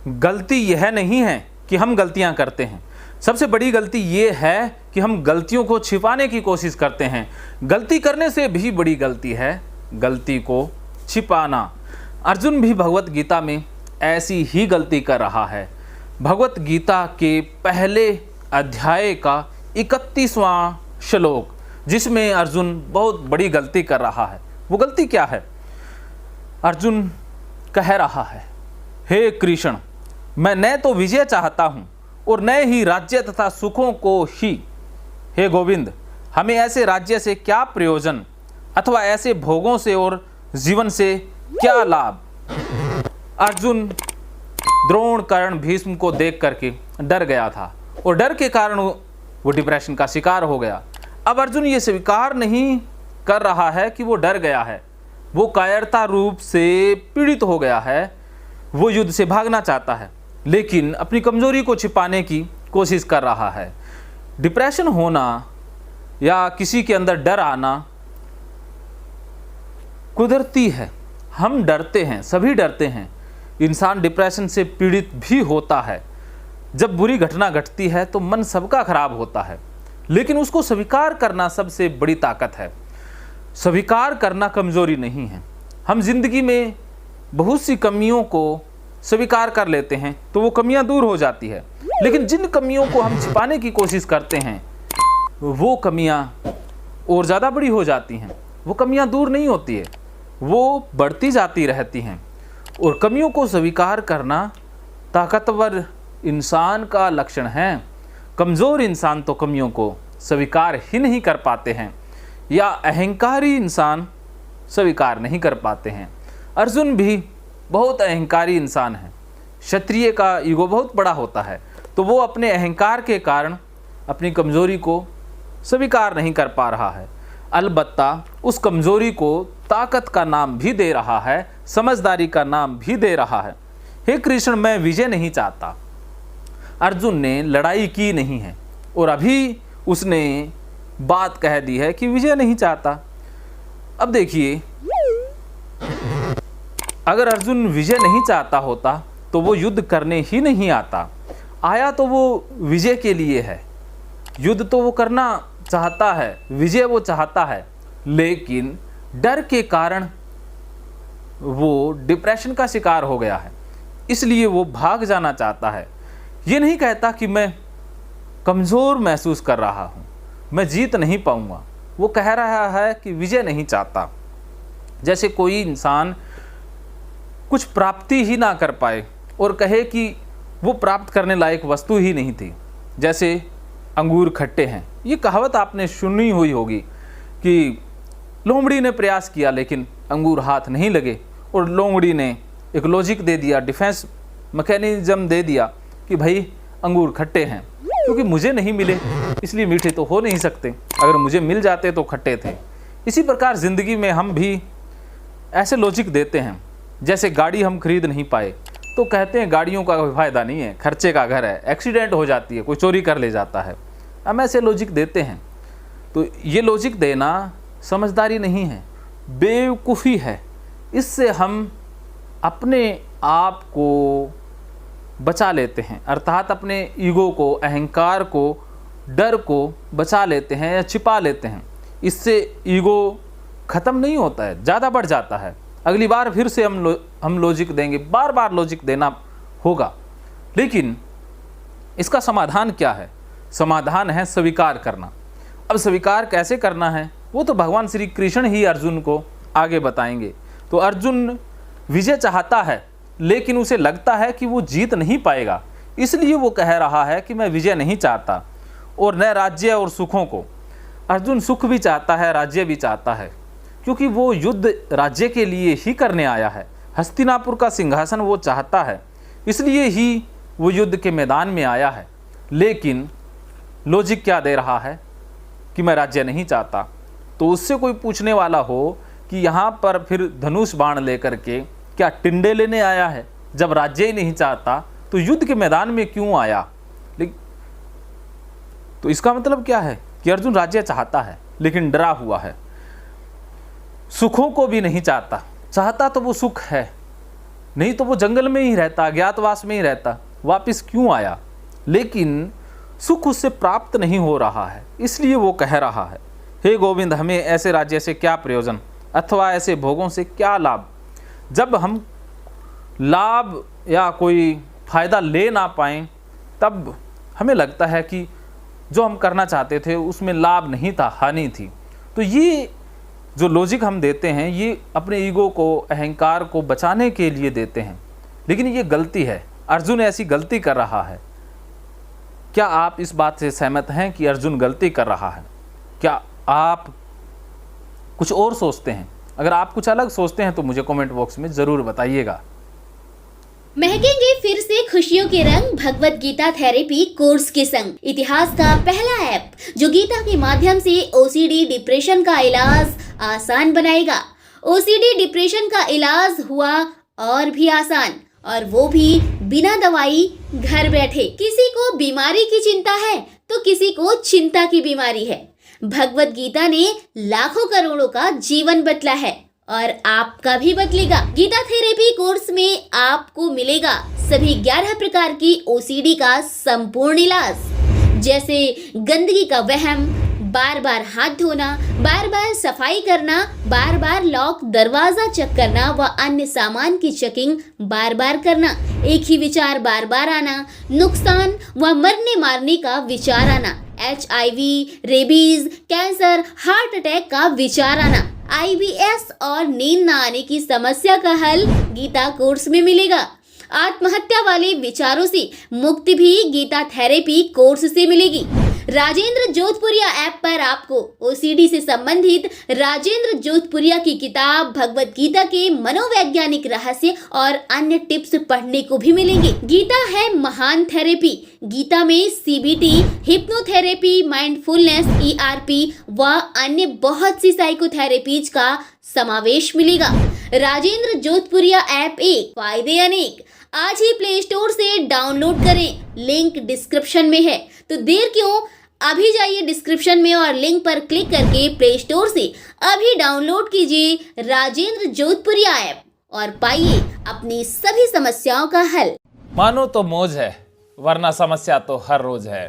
गलती यह नहीं है कि हम गलतियां करते हैं, सबसे बड़ी गलती ये है कि हम गलतियों को छिपाने की कोशिश करते हैं। गलती करने से भी बड़ी गलती है गलती को छिपाना। अर्जुन भी भगवत गीता में ऐसी ही गलती कर रहा है। भगवत गीता के पहले अध्याय का 31वां श्लोक, जिसमें अर्जुन बहुत बड़ी गलती कर रहा है। वो गलती क्या है? अर्जुन कह रहा है, हे कृष्ण, मैं न तो विजय चाहता हूँ और न ही राज्य तथा सुखों को ही। हे गोविंद, हमें ऐसे राज्य से क्या प्रयोजन अथवा ऐसे भोगों से और जीवन से क्या लाभ? अर्जुन द्रोण, कर्ण, भीष्म को देख करके डर गया था और डर के कारण वो डिप्रेशन का शिकार हो गया। अब अर्जुन ये स्वीकार नहीं कर रहा है कि वो डर गया है, वो कायरता रूप से पीड़ित हो गया है, वो युद्ध से भागना चाहता है, लेकिन अपनी कमजोरी को छिपाने की कोशिश कर रहा है। डिप्रेशन होना या किसी के अंदर डर आना कुदरती है। हम डरते हैं, सभी डरते हैं। इंसान डिप्रेशन से पीड़ित भी होता है। जब बुरी घटना घटती है तो मन सबका खराब होता है, लेकिन उसको स्वीकार करना सबसे बड़ी ताकत है। स्वीकार करना कमजोरी नहीं है। हम जिंदगी में बहुत सी कमियों को स्वीकार कर लेते हैं तो वो कमियां दूर हो जाती है, लेकिन जिन कमियों को हम छिपाने की कोशिश करते हैं वो कमियां और ज़्यादा बड़ी हो जाती हैं। वो कमियां दूर नहीं होती है, वो बढ़ती जाती रहती हैं। और कमियों को स्वीकार करना ताकतवर इंसान का लक्षण है। कमज़ोर इंसान तो कमियों को स्वीकार ही नहीं कर पाते हैं, या अहंकारी इंसान स्वीकार नहीं कर पाते हैं। अर्जुन भी बहुत अहंकारी इंसान है। क्षत्रिय का ईगो बहुत बड़ा होता है, तो वो अपने अहंकार के कारण अपनी कमज़ोरी को स्वीकार नहीं कर पा रहा है। अलबत्ता उस कमज़ोरी को ताकत का नाम भी दे रहा है, समझदारी का नाम भी दे रहा है। हे कृष्ण, मैं विजय नहीं चाहता। अर्जुन ने लड़ाई की नहीं है और अभी उसने बात कह दी है कि विजय नहीं चाहता। अब देखिए, अगर अर्जुन विजय नहीं चाहता होता तो वो युद्ध करने ही नहीं आता। आया तो वो विजय के लिए है, युद्ध तो वो करना चाहता है, विजय वो चाहता है, लेकिन डर के कारण वो डिप्रेशन का शिकार हो गया है, इसलिए वो भाग जाना चाहता है। ये नहीं कहता कि मैं कमज़ोर महसूस कर रहा हूँ, मैं जीत नहीं पाऊँगा। वो कह रहा है कि विजय नहीं चाहता। जैसे कोई इंसान कुछ प्राप्ति ही ना कर पाए और कहे कि वो प्राप्त करने लायक वस्तु ही नहीं थी। जैसे अंगूर खट्टे हैं, ये कहावत आपने सुनी हुई होगी कि लोमड़ी ने प्रयास किया लेकिन अंगूर हाथ नहीं लगे, और लोमड़ी ने एक लॉजिक दे दिया, डिफेंस मैकेनिज्म दे दिया कि भाई अंगूर खट्टे हैं, क्योंकि मुझे नहीं मिले इसलिए मीठे तो हो नहीं सकते, अगर मुझे मिल जाते तो खट्टे थे। इसी प्रकार ज़िंदगी में हम भी ऐसे लॉजिक देते हैं। जैसे गाड़ी हम खरीद नहीं पाए तो कहते हैं गाड़ियों का कोई फ़ायदा नहीं है, खर्चे का घर है, एक्सीडेंट हो जाती है, कोई चोरी कर ले जाता है। हम ऐसे लॉजिक देते हैं। तो ये लॉजिक देना समझदारी नहीं है, बेवकूफ़ी है। इससे हम अपने आप को बचा लेते हैं, अर्थात अपने ईगो को, अहंकार को, डर को बचा लेते हैं या छिपा लेते हैं। इससे ईगो ख़त्म नहीं होता है, ज़्यादा बढ़ जाता है। अगली बार फिर से हम लॉजिक देंगे, बार बार लॉजिक देना होगा। लेकिन इसका समाधान क्या है? समाधान है स्वीकार करना। अब स्वीकार कैसे करना है वो तो भगवान श्री कृष्ण ही अर्जुन को आगे बताएंगे। तो अर्जुन विजय चाहता है, लेकिन उसे लगता है कि वो जीत नहीं पाएगा, इसलिए वो कह रहा है कि मैं विजय नहीं चाहता, और न राज्य और सुखों को। अर्जुन सुख भी चाहता है, राज्य भी चाहता है, क्योंकि वो युद्ध राज्य के लिए ही करने आया है। हस्तिनापुर का सिंहासन वो चाहता है, इसलिए ही वो युद्ध के मैदान में आया है। लेकिन लॉजिक क्या दे रहा है कि मैं राज्य नहीं चाहता। तो उससे कोई पूछने वाला हो कि यहाँ पर फिर धनुष बाण लेकर के क्या टिंडे लेने आया है? जब राज्य ही नहीं चाहता तो युद्ध के मैदान में क्यों आया? तो इसका मतलब क्या है कि अर्जुन राज्य चाहता है लेकिन डरा हुआ है। सुखों को भी नहीं चाहता, चाहता तो वो सुख है, नहीं तो वो जंगल में ही रहता, अज्ञातवास में ही रहता, वापस क्यों आया? लेकिन सुख उससे प्राप्त नहीं हो रहा है, इसलिए वो कह रहा है, हे गोविंद, हमें ऐसे राज्य से क्या प्रयोजन अथवा ऐसे भोगों से क्या लाभ? जब हम लाभ या कोई फायदा ले ना पाएं, तब हमें लगता है कि जो हम करना चाहते थे उसमें लाभ नहीं था, हानि थी। तो ये जो लॉजिक हम देते हैं, ये अपने ईगो को, अहंकार को बचाने के लिए देते हैं, लेकिन ये गलती है। अर्जुन ऐसी गलती कर रहा है। क्या आप इस बात से सहमत हैं कि अर्जुन गलती कर रहा है? क्या आप कुछ और सोचते हैं? अगर आप कुछ अलग सोचते हैं तो मुझे कमेंट बॉक्स में ज़रूर बताइएगा। महकेंगे फिर से खुशियों के रंग भगवत गीता थेरेपी कोर्स के संग। इतिहास का पहला ऐप जो गीता के माध्यम से ओसीडी डिप्रेशन का इलाज आसान बनाएगा। ओसीडी डिप्रेशन का इलाज हुआ और भी आसान, और वो भी बिना दवाई, घर बैठे। किसी को बीमारी की चिंता है तो किसी को चिंता की बीमारी है। भगवत गीता ने लाखों करोड़ों का जीवन बदला है और आपका भी बदलेगा। गीता थेरेपी कोर्स में आपको मिलेगा सभी 11 प्रकार की ओसीडी का संपूर्ण इलाज, जैसे गंदगी का वहम, बार बार हाथ धोना, बार बार सफाई करना, बार बार लॉक दरवाजा चेक करना व अन्य सामान की चेकिंग बार बार करना, एक ही विचार बार बार आना, नुकसान व मरने मारने का विचार आना, HIV, rabies, cancer, heart attack का विचार आना, IBS और नींद न आने की समस्या का हल गीता कोर्स में मिलेगा। आत्महत्या वाले विचारों से मुक्ति भी गीता थेरेपी कोर्स से मिलेगी। राजेंद्र जोधपुरिया ऐप पर आपको ओसीडी से संबंधित राजेंद्र जोधपुरिया की किताब भगवत गीता के मनोवैज्ञानिक रहस्य और अन्य टिप्स पढ़ने को भी मिलेंगे। गीता है महान थेरेपी। गीता में CBT, हिप्नोथेरेपी, माइंडफुलनेस, ERP व अन्य बहुत सी साइकोथेरेपीज का समावेश मिलेगा। राजेंद्र जोधपुरिया ऐप एक, फायदे अनेक। आज ही प्ले स्टोर से डाउनलोड करें, लिंक डिस्क्रिप्शन में है। तो देर क्यों, अभी जाइए डिस्क्रिप्शन में और लिंक पर क्लिक करके प्ले स्टोर से अभी डाउनलोड कीजिए राजेंद्र जोधपुरिया ऐप और पाइए अपनी सभी समस्याओं का हल। मानो तो मौज है, वरना समस्या तो हर रोज है।